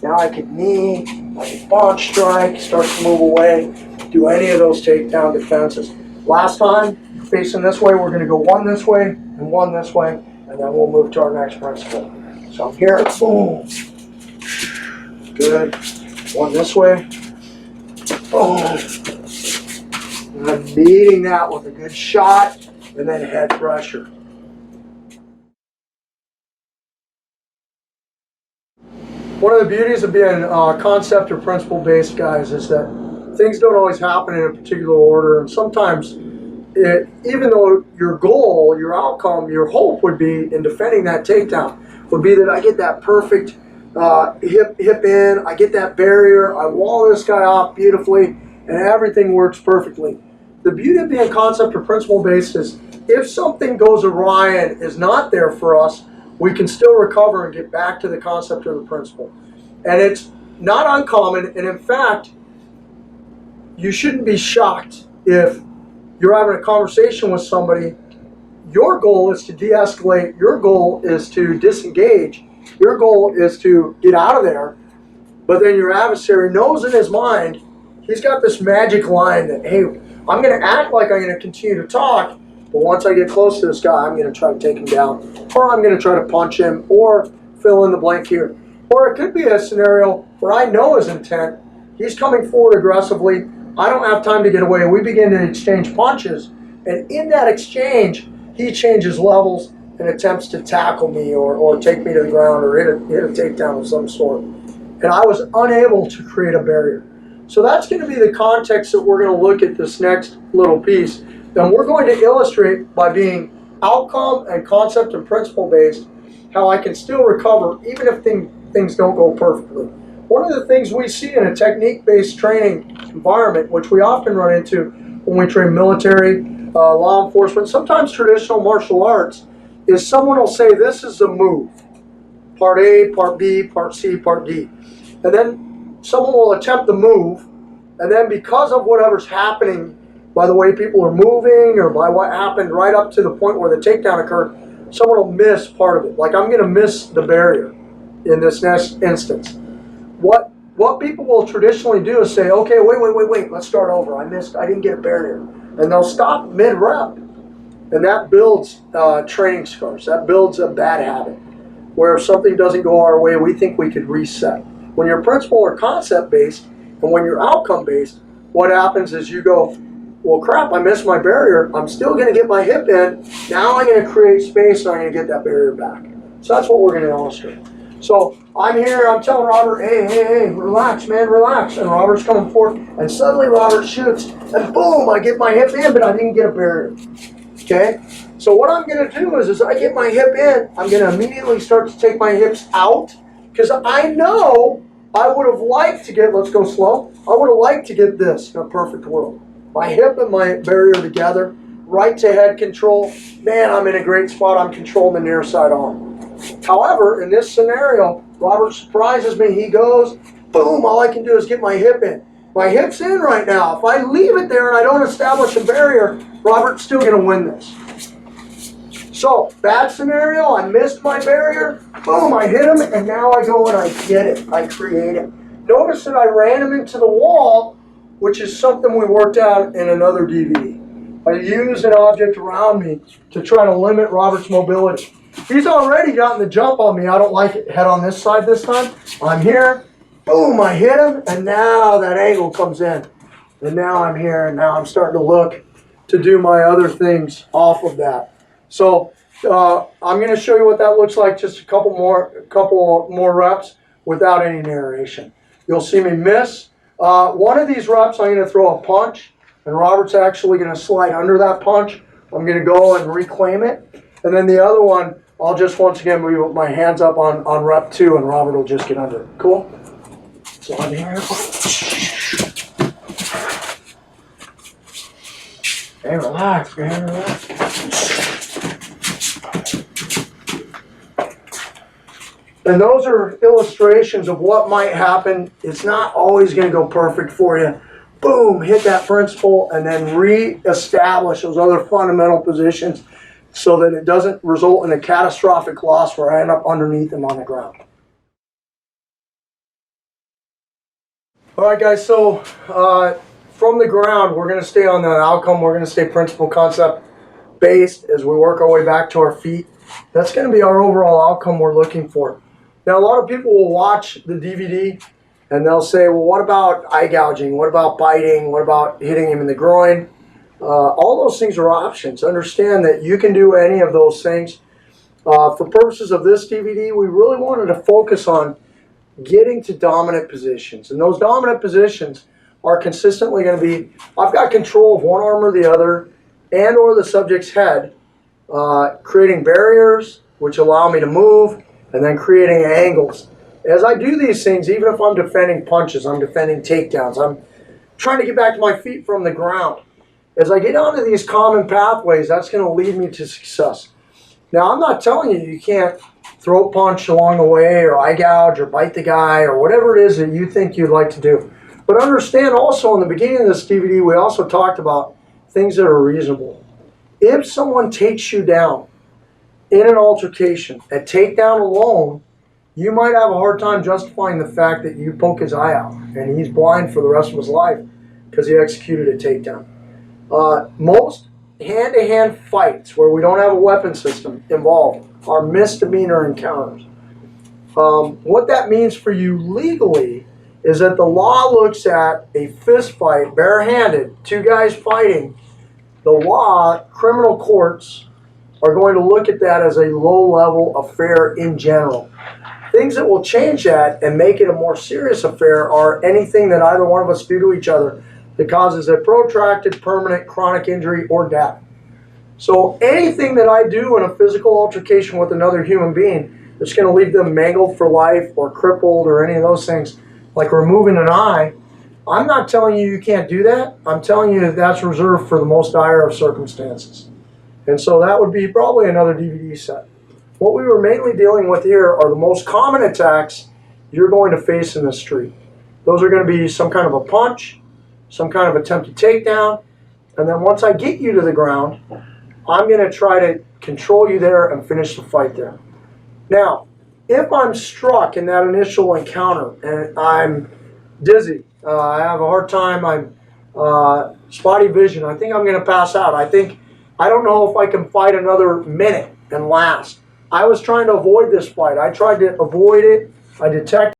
Now I can knee, I can punch, strike, start to move away, do any of those takedown defenses. Last time, facing this way, we're going to go one this way and one this way, and then we'll move to our next principle. So I'm here, boom, good, one this way, boom, and I'm beating that with a good shot, and then head pressure. One of the beauties of being concept or principle based guys is that things don't always happen in a particular order, and sometimes even though your goal, your outcome, your hope would be in defending that takedown would be that I get that perfect hip in, I get that barrier, I wall this guy off beautifully, and everything works perfectly. The beauty of being concept or principle based is if something goes awry and is not there for us, we can still recover and get back to the concept or the principle. And it's not uncommon, and in fact, you shouldn't be shocked if you're having a conversation with somebody. Your goal is to de-escalate, your goal is to disengage, your goal is to get out of there, but then your adversary knows in his mind, he's got this magic line that, hey, I'm going to act like I'm going to continue to talk, but once I get close to this guy, I'm going to try to take him down, or I'm going to try to punch him, or fill in the blank here. Or it could be a scenario where I know his intent, he's coming forward aggressively, I don't have time to get away, we begin to exchange punches, and in that exchange, he changes levels and attempts to tackle me or take me to the ground or hit a takedown of some sort. And I was unable to create a barrier. So that's going to be the context that we're going to look at this next little piece. Then we're going to illustrate by being outcome and concept and principle based how I can still recover even if things don't go perfectly. One of the things we see in a technique-based training environment, which we often run into when we train military, law enforcement, sometimes traditional martial arts, is someone will say this is the move. Part A, part B, part C, part D. And then someone will attempt the move, and then because of whatever's happening, by the way people are moving or by what happened right up to the point where the takedown occurred, someone will miss part of it. Like I'm going to miss the barrier in this next instance. What people will traditionally do is say, okay, wait, let's start over. I didn't get a barrier. And they'll stop mid-rep. And that builds training scars. That builds a bad habit. Where if something doesn't go our way, we think we could reset. When you're principle or concept-based, and when you're outcome-based, what happens is you go, well, crap, I missed my barrier. I'm still going to get my hip in. Now I'm going to create space, and I'm going to get that barrier back. So that's what we're going to illustrate. So I'm here, I'm telling Robert, hey, relax, man, relax. And Robert's coming forward, and suddenly Robert shoots, and boom, I get my hip in, but I didn't get a barrier. Okay? So what I'm going to do is I get my hip in, I'm going to immediately start to take my hips out, because I know I would have liked to get, let's go slow, I would have liked to get this in a perfect world. My hip and my barrier together, right to head control, man, I'm in a great spot, I'm controlling the near side arm. However, in this scenario, Robert surprises me, he goes, boom, all I can do is get my hip in. My hip's in right now. If I leave it there and I don't establish a barrier, Robert's still going to win this. So, bad scenario, I missed my barrier, boom, I hit him, and now I go and I get it, I create it. Notice that I ran him into the wall, which is something we worked out in another DVD. I used an object around me to try to limit Robert's mobility. He's already gotten the jump on me. I don't like it. Head on this side this time. I'm here. Boom, I hit him, and now that angle comes in. And now I'm here, and now I'm starting to look to do my other things off of that. So I'm going to show you what that looks like, just a couple more reps without any narration. You'll see me miss. One of these reps, I'm going to throw a punch, and Robert's actually going to slide under that punch. I'm going to go and reclaim it. And then the other one, I'll just once again move with my hands up on rep 2, and Robert will just get under it. Cool? So I'm here. Hey, relax, man, relax. And those are illustrations of what might happen. It's not always going to go perfect for you. Boom, hit that principle, and then re-establish those other fundamental positions so that it doesn't result in a catastrophic loss where I end up underneath them on the ground. All right, guys, so from the ground, we're going to stay on that outcome. We're going to stay principle concept based as we work our way back to our feet. That's going to be our overall outcome we're looking for. Now, a lot of people will watch the DVD and they'll say, well, what about eye gouging? What about biting? What about hitting him in the groin? All those things are options. Understand that you can do any of those things. For purposes of this DVD, we really wanted to focus on getting to dominant positions. And those dominant positions are consistently going to be, I've got control of one arm or the other and or the subject's head, creating barriers which allow me to move, and then creating angles. As I do these things, even if I'm defending punches, I'm defending takedowns, I'm trying to get back to my feet from the ground. As I get onto these common pathways, that's going to lead me to success. Now, I'm not telling you you can't throat punch along the way, or eye gouge, or bite the guy, or whatever it is that you think you'd like to do. But understand also, in the beginning of this DVD, we also talked about things that are reasonable. If someone takes you down in an altercation, a takedown alone, you might have a hard time justifying the fact that you poke his eye out and he's blind for the rest of his life because he executed a takedown. Most hand-to-hand fights where we don't have a weapon system involved are misdemeanor encounters. What that means for you legally is that the law looks at a fist fight, barehanded, two guys fighting. The law, criminal courts, are going to look at that as a low-level affair in general. Things that will change that and make it a more serious affair are anything that either one of us do to each other that causes a protracted, permanent, chronic injury or death. So anything that I do in a physical altercation with another human being that's going to leave them mangled for life or crippled or any of those things, like removing an eye, I'm not telling you you can't do that. I'm telling you that that's reserved for the most dire of circumstances. And so that would be probably another DVD set. What we were mainly dealing with here are the most common attacks you're going to face in the street. Those are going to be some kind of a punch, some kind of attempted takedown, and then once I get you to the ground, I'm going to try to control you there and finish the fight there. Now, if I'm struck in that initial encounter and I'm dizzy, I have a hard time, I'm spotty vision, I think I'm going to pass out. I don't know if I can fight another minute and last. I was trying to avoid this fight. I tried to avoid it. I detected